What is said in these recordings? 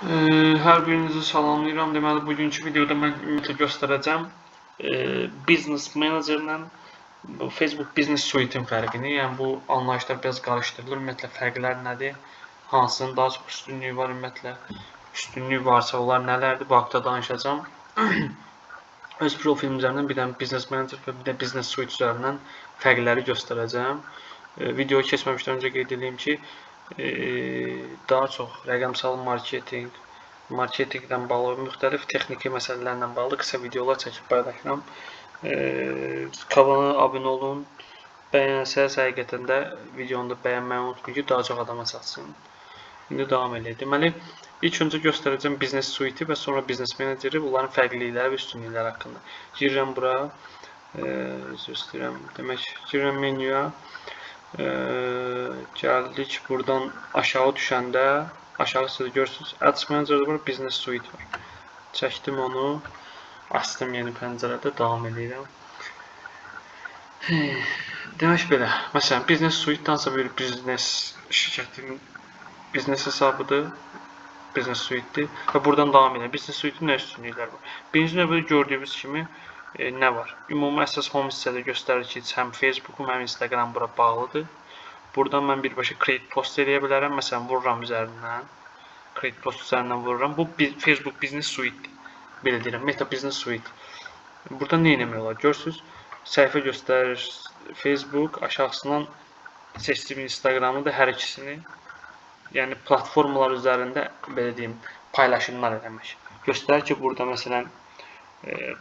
Hər birinizi salamlayıram. Deməli, bugünkü videoda mən ümumiyyətlə göstərəcəm Business Manager-la bu Facebook Business Suite-in fərqini. Yəni bu anlayışlar biraz qarışdırılır. Ümumiyyətlə fərqlər nədir? Hansının daha çox üstünlüyü var? Ümumiyyətlə üstünlüyü varsa onlar nələrdir? Bu haqqda danışacağam. Öz profilim üzərindən bir dənə Business Manager və bir də Business Suite üzərindən fərqləri göstərəcəm. Videoya keçməmişdən öncə qeyd edeyim ki, daha çox rəqəmsal marketinqdən bağlı müxtəlif texniki məsələlərlə bağlı qısa videolar çəkib paylaşıram. Kanala abunə olun. Bəyənsəz həqiqətən də videonu da bəyənməyi unutmayın ki, daha çox adama çatsın. İndi davam edək. Deməli, ilk öncə göstərəcəm Business Suite-i və sonra Business Manager-i, bunların fərqlilikləri və üstünlükləri haqqında. Girirəm bura, üzr istəyirəm. Demək, girirəm menyuya. Gəldik buradan aşağı düşəndə aşağı siz görürsünüz Ads Manager var, Business Suite var. Çəkdim onu, açdım yeni pəncərədə, davam edirəm. Demək belə, məsələn Business Suite hansısa bir biznes şirkətinin biznes hesabıdır, Business Suite-dir və buradan davam edirəm. Business Suite-in nə üstünlükləri var? Birinci növbədə gördüyünüz kimi nə var? Ümumi əsas home hissədə göstərir ki, həm Facebook-um, həm Instagram bura bağlıdır. Buradan mən birbaşa create post eləyə bilərəm. Məsələn, vururam üzərindən. Create post üzərindən vururam. Bu Facebook Business Suite-dir. Belə deyirəm, Meta Business Suite. Burada nə etmək olar? Görürsüz, səhifə göstərir Facebook, aşağısından seçdiyim Instagramı da hər ikisini, yəni platformalar üzərində belə deyim, paylaşımlar eləmək. Göstərir ki, burada məsələn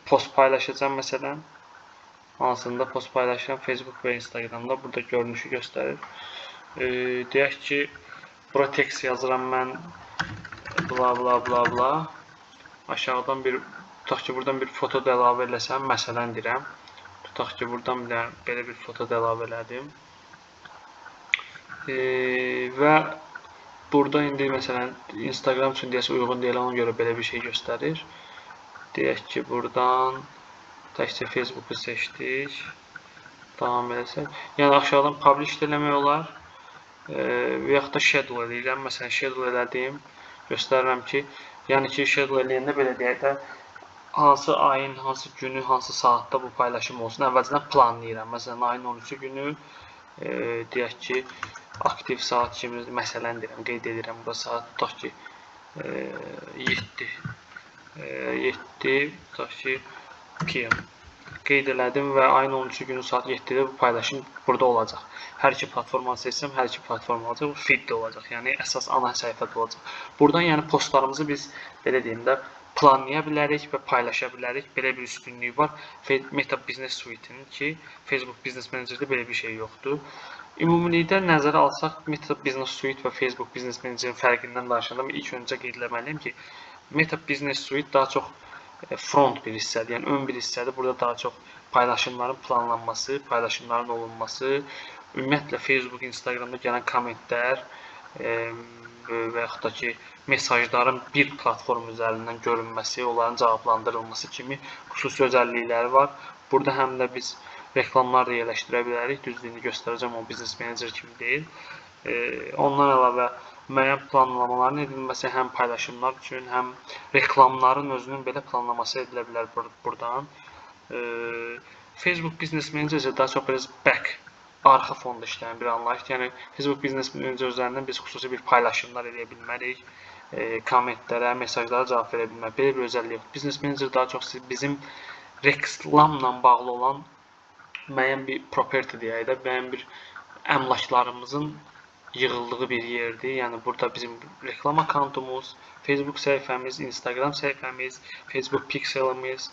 post paylaşacağım məsələn. Hansında post paylaşıram Facebook və Instagramda. Burada görünüşü göstərir. Deyək ki, bura text yazıram mən bla bla bla bla. Aşağıdan tutaq ki, buradan bir foto da əlavə eləsəm, məsələn deyirəm. Tutaq ki, buradan belə bir foto da əlavə elədim. Və burada indi məsələn Instagram üçün deyəsə uyğun deyil, ona görə belə bir şey göstərir. Deyək ki, buradan təkcə Facebook'u seçdik. Davam edəsək. Yəni aşağıdan publish eləmək olar. Və yaxud da schedule edirəm. Məsələn, schedule elədim. Göstərirəm ki, yəni ki, schedule eləyəndə belə deyək də, hansı ayın, hansı günü, hansı saatda bu paylaşım olsun. Əvvəlcədən planlayıram. Məsələn, ayın 13-cü günü deyək ki, aktiv saat kimi, məsələn deyirəm, qeyd edirəm. Bu saat tutaq ki, 7 tutaq ki, PM qeyd elədim və ayın 13-cü günü saat 7-də bu paylaşım burada olacaq. Hər iki platformanı seçsəm, hər iki platforma olacaq. Bu feed də olacaq. Yəni əsas ana səhifədə olacaq. Buradan yəni postlarımızı biz belə deyim də planlaya bilərik və paylaşa bilərik. Belə bir üstünlüyü var. Meta Business Suite-nin ki, Facebook Business Manager-də belə bir şey yoxdur. Ümumilikdə nəzərə alsaq, Meta Business Suite və Facebook Business Manager-in fərqindən danışanda ilk öncə qeyd etməliyəm ki, Meta Business Suite daha çox front bir hissədir, yəni ön bir hissədir. Burada daha çox paylaşımların planlanması, paylaşımların olunması, ümumiyyətlə Facebook, Instagramda gələn kommentlər və yaxud da ki, mesajların bir platform üzərindən görünməsi, onların cavablandırılması kimi xüsusi özəllikləri var. Burada həm də biz reklamlar da yerləşdirə bilərik. Düzlüyünü göstərəcəm, o Business Manager kimi deyil. Ondan əlavə müəyyən planlamaların edilməsi həm paylaşımlar üçün, həm reklamların özünün belə planlaması edilə bilər buradan. Facebook Business Manager isə daha çox biraz arxa fonda işləyən bir anlayışdır. Yəni Facebook Business Manager üzərindən biz xüsusi bir paylaşımlar edə bilmərik, kommentlərə, mesajlara cavab verə bilmərik. Belə bir özəlliyi yoxdur. Business Manager daha çox bizim reklamla bağlı olan müəyyən bir property deyək də, müəyyən bir əmlaklarımızın yığıldığı bir yerdir. Yəni burada bizim reklam akkauntumuz, Facebook səhifəmiz, Instagram səhifəmiz, Facebook pixelimiz,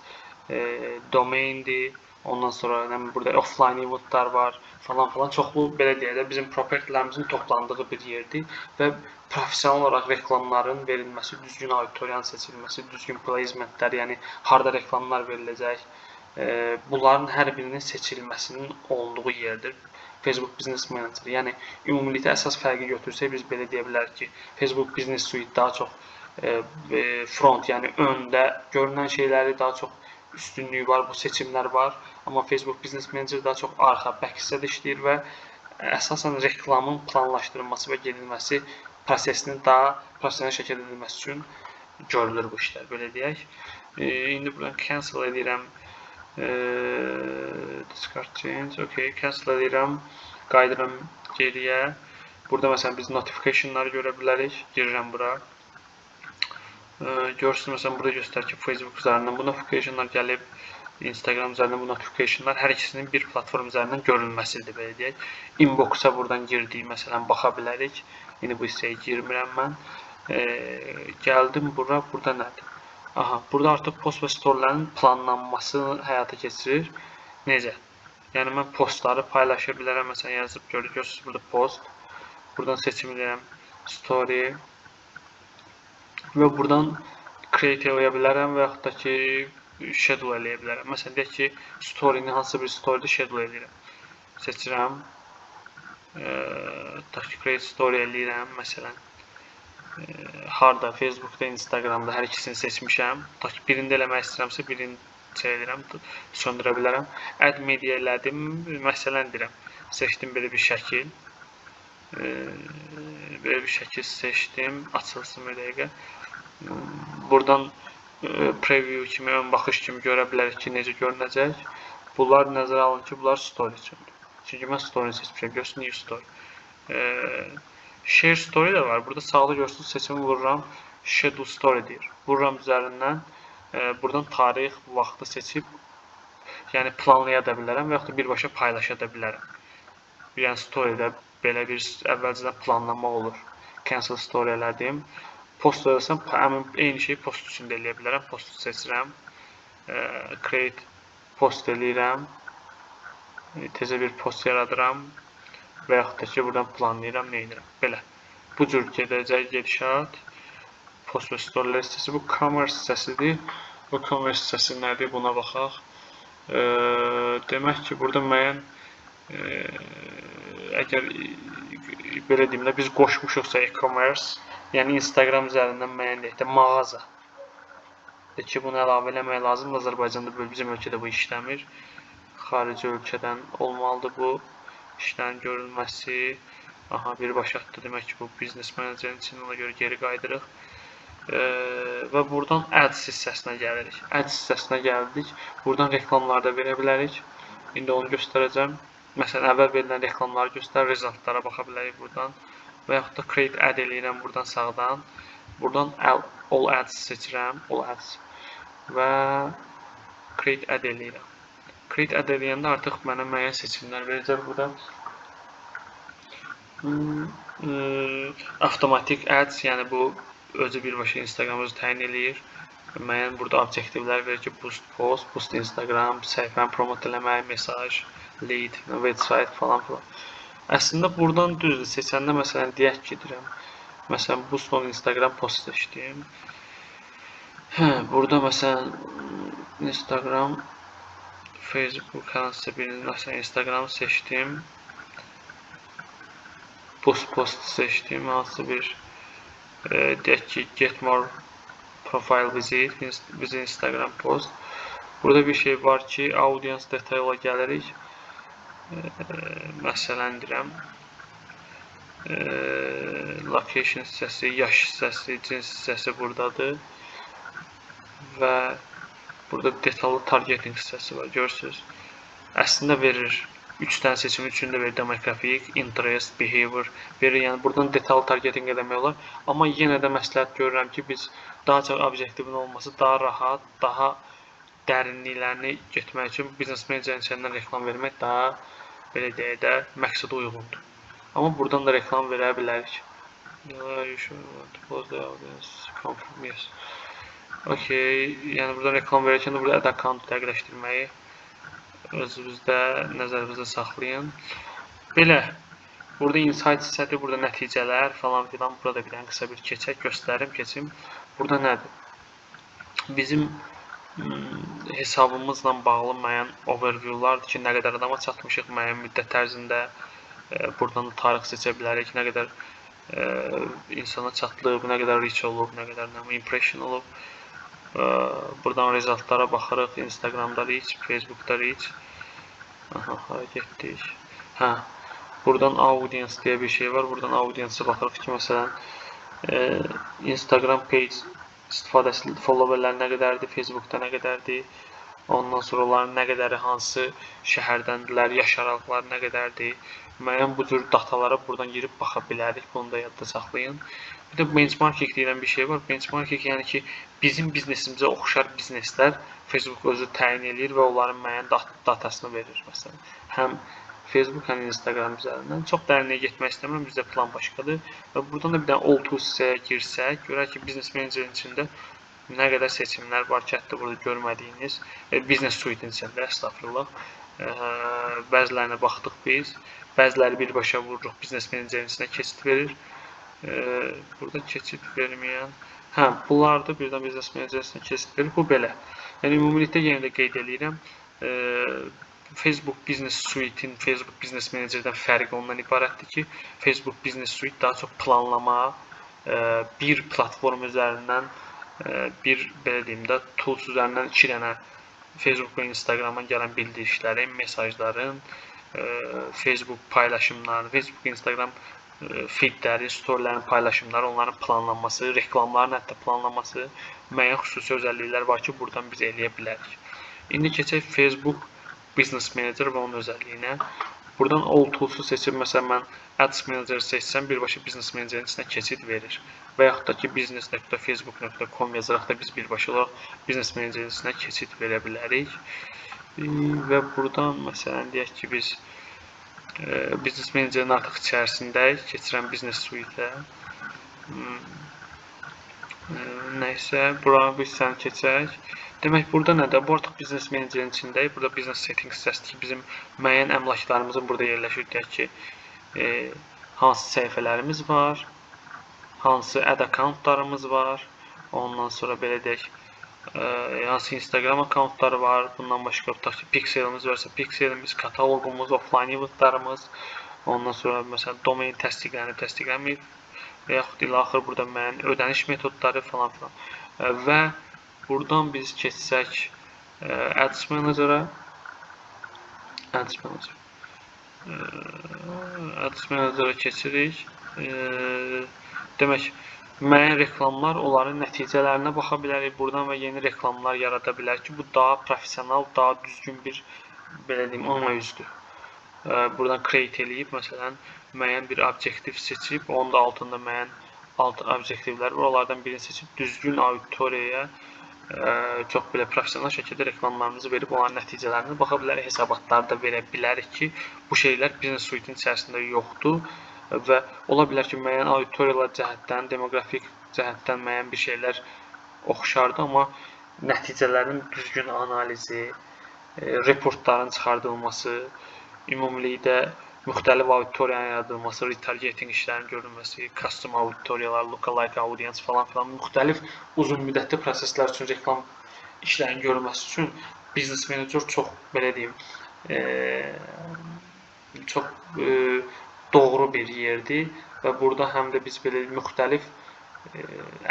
domaindir. Ondan sonra burada offline eventlər var falan filan. Çoxlu belə deyək də bizim propertilərimizin toplandığı bir yerdir və professional olaraq reklamların verilməsi, düzgün auditoriyanın seçilməsi, düzgün placementlər, yəni harda reklamlar veriləcək, bunların hər birinin seçilməsinin olunduğu yerdir. Facebook Business Manager. Yəni ümumilikdə əsas fərqi götürsək biz belə deyə bilərik ki, Facebook Business Suite daha çox front, yəni öndə görünən şeyləri daha çox üstünlüyü var, bu seçimlər var. Amma Facebook Business Manager daha çox arxa, back hissədə işləyir və əsasən reklamın planlaşdırılması və gedilməsi prosesinin daha professional şəkildə edilməsi üçün görülür bu işlər, belə deyək. İndi buradan cancel edirəm. Discard change, okay, cancel edirəm. Qayıdıram geriyə. Burada məsələn biz notificationları görə bilərik. Girirəm bura. Görürsünüz məsələn burada göstərir ki, Facebook üzərindən bu notificationlar gəlib, Instagram üzərindən bu notificationlar hər ikisinin bir platform üzərindən görülməsidir, belə deyək. Inbox-a buradan girdik, məsələn baxa bilərik. İndi bu hissəyə girmirəm mən. Gəldim bura, burada nədir? Aha, burada artıq post və storylərin planlanması həyata keçirir. Necə? Yəni mən postları paylaşa bilərəm. Məsələn yazıb görürsünüz burada post. Buradan seçim edirəm story və buradan create edə bilərəm və yaxud da ki schedule eləyə bilərəm. Məsələn deyək ki, story-ni hansısa bir story-də schedule edirəm. Seçirəm. Create story eləyirəm məsələn. Harda, Facebookda, Instagramda hər ikisini seçmişəm. Birində eləmək istəyirəmsə birini edirəm, söndürə bilərəm. Add media elədim, məsələn deyirəm. Seçdim belə bir şəkil. Belə bir şəkil seçdim. Açılsın bir dəqiqə. Buradan preview kimi, ön baxış kimi görə bilərik ki, necə görünəcək. Bunlar nəzərə alın ki, bunlar story üçündür. Çünki mən story seçmişəm. Görsün, new story. Share story də var. Burada sağda görürsünüz, seçimi vururam. Schedule story deyir. Vururam üzərindən. Buradan tarix, vaxtı seçib, yəni planlaya da bilərəm və yaxud da birbaşa paylaşa da bilərəm. Yəni story-də belə bir əvvəlcədən planlanma olur. Cancel story elədim. Post edersəm, eyni şeyi post üçün də eləyə bilərəm. Postu seçirəm. Create post eləyirəm. Tezə bir post yaradıram. Və yaxud da ki, buradan planlayıram, nə edirəm. Belə. Bu cür gedəcək gedişat. Post və storylər hissəsi. Bu commerce hissəsidir. Bu commerce hissəsi nədir? Buna baxaq. Demək ki, burada müəyyən əgər belə deyim də, biz qoşmuşuqsa e-commerce, yəni Instagram üzərindən müəyyən deyək də, mağaza. Ki, bunu əlavə eləmək lazımdır. Azərbaycanda bizim ölkədə bu işləmir. Xarici ölkədən olmalıdır bu işlərin görülməsi. Aha, birbaşadır. Demək ki, bu business managerin üçün ona görə geri qaydırıq. Və buradan ads hissəsinə gəlirik. Ads hissəsinə gəldik. Buradan reklamlarda verə bilərik. İndi onu göstərəcəm. Məsələn, əvvəl verilən reklamları göstərir, resultlara baxa bilərik buradan. Və yaxud da create ad eləyirəm buradan sağdan. Buradan all ads seçirəm, all ads. Və create ad eləyirəm. Create ad eləyəndə artıq mənə müəyyən seçimlər verəcək burada. Avtomatik ads, yəni bu özü birbaşa Instagram özü təyin eləyir. Müəyyən burada objektivlər verir ki, boost post, boost Instagram, səhifəni promote eləmək, mesaj, lead, website falan filan. Əslində buradan düzdür. Seçəndə məsələn deyək ki, deyirəm. Məsələn boost on Instagram post seçdim. Burada məsələn Instagram, Facebook, hansısa birinin məsələn Instagramı seçdim. Boost post seçdim. Hansısa bir deyək ki, get more profile visit Instagram post. Burada bir şey var ki, audience detayla gəlirik. Məsələn deyirəm, location hissəsi, yaş hissəsi, cins hissəsi buradadır. Və burada detallı targeting hissəsi var, görürsünüz. Əslində verir. 3 dənə seçim üçündə verir, demografik, interest, behavior verir. Yəni buradan detallı targeting eləmək olar. Amma yenə də məsləhət görürəm ki, biz daha çox obyektivin olması, daha rahat, daha dərinliklərini getmək üçün business managerin içərindən reklam vermək daha belə deyək də məqsədə uyğundur. Amma buradan da reklam verə bilərik. Okay, yəni buradan reklam verərkən də burada ad account dəqiqləşdirməyi özünüzdə nəzərinizdə saxlayın. Belə, burada insight hissədir, burada nəticələr falan filan. Burada bir dənə qısa bir keçək, göstərim, keçim. Burada nədir? Bizim hesabımızla bağlı müəyyən overviewlardır ki, nə qədər adama çatmışıq müəyyən müddət ərzində. Buradan da tarix seçə bilərik, nə qədər insana çatılıb, nə qədər reach olub, nə qədər impression olub. Buradan resultlara baxırıq, Instagramda reach, Facebookda reach. Aha, getdik. Buradan audience diye bir şey var. Buradan audience'a baxırıq ki, məsələn, Instagram page istifadəçi followerlər nə qədərdir, Facebookda nə qədərdir, ondan sonra onların nə qədəri, hansı şəhərdəndirlər, yaş aralıqları nə qədərdir. Müəyyən bu cür datalara buradan girib baxa bilərik. Bunu da yadda saxlayın. Bir də benchmarking deyilən bir şey var. Benchmarking yəni ki, bizim biznesimizə oxşar bizneslər Facebook özü təyin edir və onların müəyyən datasını verir. Məsələn, həm Facebook, həm Instagram üzərindən. Çox dərinliyə getmək istəmirəm, bizdə plan başqadır. Və buradan da bir dənə All Tools hissəyə girsək, görək ki, Business Managerin içində nə qədər seçimlər var ki, hətta burada görmədiyiniz Business Suite-in içində, əstəğfurullah. Bəzilərinə baxdıq biz. Bəziləri birbaşa vururuq, Business Managerin içində keçid verir. Burada keçid verməyən, bunlardır, birdən Business Managerin içində keçid verir. Bu belə. Yəni, ümumilikdə yenə də qeyd edirəm. Facebook Business Suite-in Facebook Business Manager-dən fərqi ondan ibarətdir ki, Facebook Business Suite daha çox planlama, bir platform üzərindən, belə deyim də, tools üzərindən 2 dənə Facebook və Instagrama gələn bildirişlərin, mesajların, Facebook paylaşımlarının, Facebook, Instagram feedləri, storylərin paylaşımları, onların planlanması, reklamların hətta planlanması, müəyyən xüsusi özəlliklər var ki, buradan biz eləyə bilərik. İndi keçək Facebook Business Manager və onun özəlliyinə. Buradan All Tools-u seçib, məsələn, mən Ads Manager seçsəm, birbaşa Business Managerin içinə keçid verir. Və yaxud da ki, business.facebook.com yazaraq da biz birbaşa olaraq Business Managerin içinə keçid verə bilərik. Və buradan, məsələn, deyək ki, biz Business Managerin artıq içərisindəyik. Keçirəm Business Suite-ə. Nəysə, bura bir hissəni keçək. Demək, burada nədir? Bu artıq Business Managerin içindəyik. Burada Business Settings hissəsidir ki, bizim müəyyən əmlaklarımızın burada yerləşir. Deyək ki, hansı səhifələrimiz var, hansı ad accountlarımız var, ondan sonra belə deyək, hansı Instagram accountları var, bundan başqa tutaq ki, pixelimiz varsa, pixelimiz, katalogumuz, offline eventlarımız, ondan sonra məsələn, domain təsdiqlənmir, və yaxud ilə axır burada müəyyən ödəniş metodları falan filan. Və buradan biz keçsək Ads Manager-a. Ads Manager-a keçirik. Demək, müəyyən reklamlar, onların nəticələrinə baxa bilərik buradan və yeni reklamlar yarada bilər ki, bu daha profesional, daha düzgün bir, belə deyim, anlayüzdür. Buradan create eləyib, məsələn, müəyyən bir objektiv seçib, onun da altında müəyyən alt objektivlər var. Onlardan birini seçib, düzgün auditoriyaya çox belə profesional şəkildə reklamlarımızı verib, onların nəticələrinə baxa bilərik, hesabatları da verə bilərik ki, bu şeylər Business Suite-in içərisində yoxdur və ola bilər ki, müəyyən auditoriyalar cəhətdən, demoqrafik cəhətdən müəyyən bir şeylər oxşardır, amma nəticələrin düzgün analizi, reportların çıxardılması, ümumilikdə müxtəlif auditoriyanın yaradılması, retargeting işlərinin görülməsi, custom auditoriyalar, lookalike audience falan filan müxtəlif uzun müddətli proseslər üçün reklam işlərinin görülməsi üçün Business Manager çox, belə deyim, çox doğru bir yerdir və burada həm də biz belə müxtəlif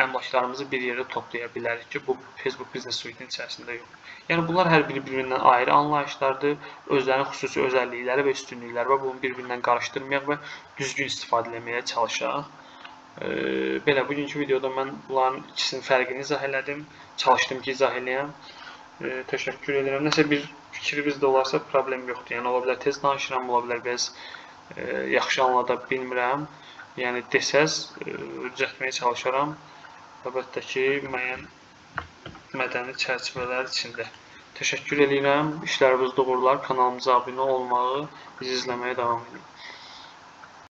əmlaklarımızı bir yerə toplaya bilərik ki, bu Facebook Business Suite-in içərisində yox. Yəni, bunlar hər biri bir-birindən ayrı anlayışlardır, özlərinin xüsusi özəllikləri və üstünlükləri və bunu bir-birindən qarışdırmayaq və düzgün istifadə etməyə çalışaq. Belə, bugünkü videoda mən bunların ikisinin fərqini izah elədim, çalışdım ki, izah eləyəm. Təşəkkür edirəm. Nəsə bir fikriniz də olarsa, problem yoxdur. Yəni, ola bilər tez danışıram, ola bilər biraz yaxşı anlada bilmirəm. Yəni, desəz, düzəltməyə çalışaram. Əlbəttə ki, müəyyən mədəni çərçivələr içində. Təşəkkür edirəm. İşləriniz uğurlar. Kanalımıza abunə olmağı, bizi izləməyə davam edin.